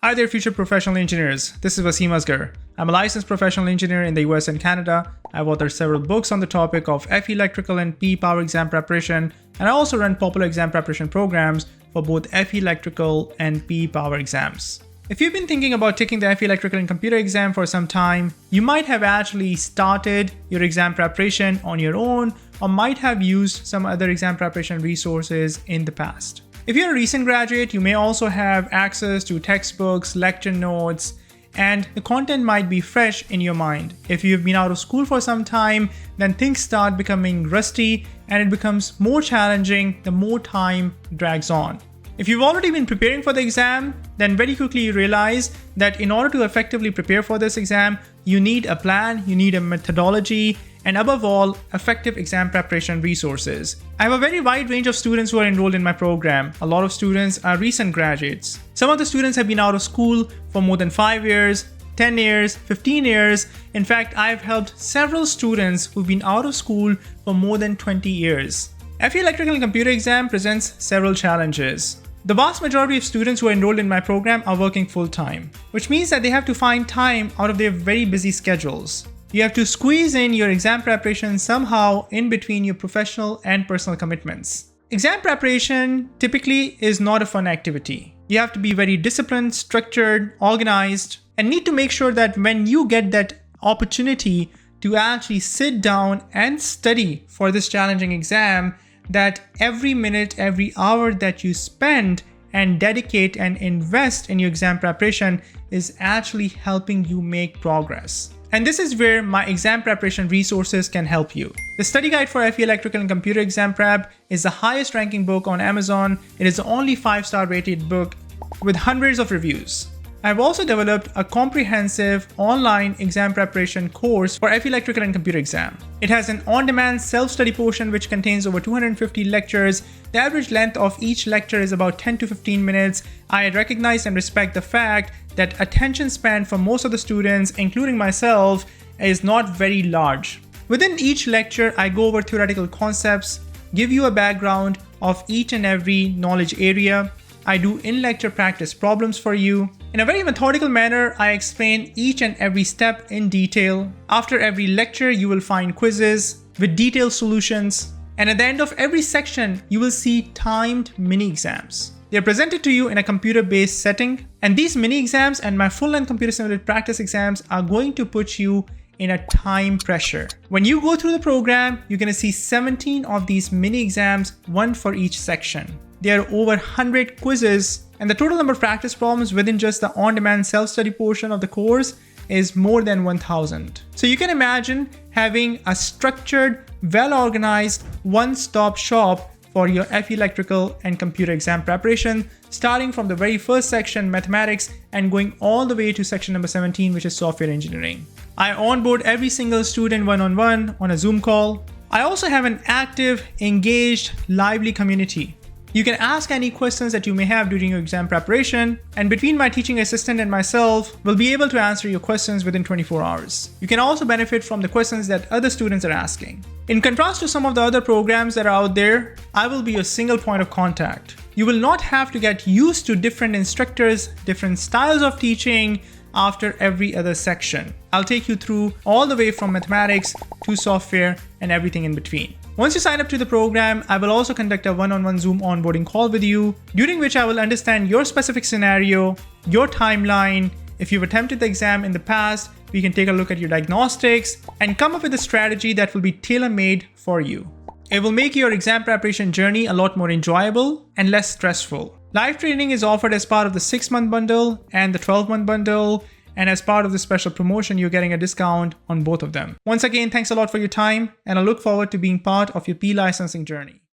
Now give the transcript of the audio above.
Hi there, future professional engineers. This is Wasim Asghar. I'm a licensed professional engineer in the US and Canada. I've authored several books on the topic of FE electrical and PE power exam preparation, and I also run popular exam preparation programs for both FE electrical and PE power exams. If you've been thinking about taking the FE electrical and computer exam for some time, you might have actually started your exam preparation on your own or might have used some other exam preparation resources in the past. If you're a recent graduate, you may also have access to textbooks, lecture notes, and the content might be fresh in your mind. If you've been out of school for some time, then things start becoming rusty and it becomes more challenging the more time drags on. If you've already been preparing for the exam, then very quickly you realize that in order to effectively prepare for this exam, you need a plan, you need a methodology, and above all, effective exam preparation resources. I have a very wide range of students who are enrolled in my program. A lot of students are recent graduates. Some of the students have been out of school for more than 5 years, 10 years, 15 years. In fact, I've helped several students who've been out of school for more than 20 years. FE Electrical and Computer exam presents several challenges. The vast majority of students who are enrolled in my program are working full-time, which means that they have to find time out of their very busy schedules. You have to squeeze in your exam preparation somehow in between your professional and personal commitments. Exam preparation typically is not a fun activity. You have to be very disciplined, structured, organized, and need to make sure that when you get that opportunity to actually sit down and study for this challenging exam, that every minute, every hour that you spend and dedicate and invest in your exam preparation is actually helping you make progress. And this is where my exam preparation resources can help you. The study guide for FE Electrical and Computer exam prep is the highest ranking book on Amazon. It is the only 5-star rated book with hundreds of reviews. I've also developed a comprehensive online exam preparation course for FE Electrical and Computer exam. It has an on-demand self-study portion which contains over 250 lectures. The average length of each lecture is about 10 to 15 minutes. I recognize and respect the fact that attention span for most of the students, including myself, is not very large. Within each lecture, I go over theoretical concepts, give you a background of each and every knowledge area. I do in-lecture practice problems for you. In a very methodical manner, I explain each and every step in detail. After every lecture, you will find quizzes with detailed solutions. And at the end of every section, you will see timed mini exams. They're presented to you in a computer-based setting. And these mini exams and my full-length computer simulated practice exams are going to put you in a time pressure. When you go through the program, you're going to see 17 of these mini exams, one for each section. There are over 100 quizzes, and the total number of practice problems within just the on-demand self-study portion of the course is more than 1,000. So you can imagine having a structured, well-organized, one-stop shop for your FE Electrical and Computer exam preparation, starting from the very first section, mathematics, and going all the way to section number 17, which is software engineering. I onboard every single student one-on-one on a Zoom call. I also have an active, engaged, lively community. You can ask any questions that you may have during your exam preparation, and between my teaching assistant and myself, we'll be able to answer your questions within 24 hours. You can also benefit from the questions that other students are asking. In contrast to some of the other programs that are out there, I will be your single point of contact. You will not have to get used to different instructors, different styles of teaching after every other section. I'll take you through all the way from mathematics to software and everything in between. Once you sign up to the program, I will also conduct a one-on-one Zoom onboarding call with you, during which I will understand your specific scenario, your timeline. If you've attempted the exam in the past, we can take a look at your diagnostics and come up with a strategy that will be tailor-made for you. It will make your exam preparation journey a lot more enjoyable and less stressful. Live training is offered as part of the 6-month bundle and the 12-month bundle. And as part of the special promotion, you're getting a discount on both of them. Once again, thanks a lot for your time, and I look forward to being part of your PE licensing journey.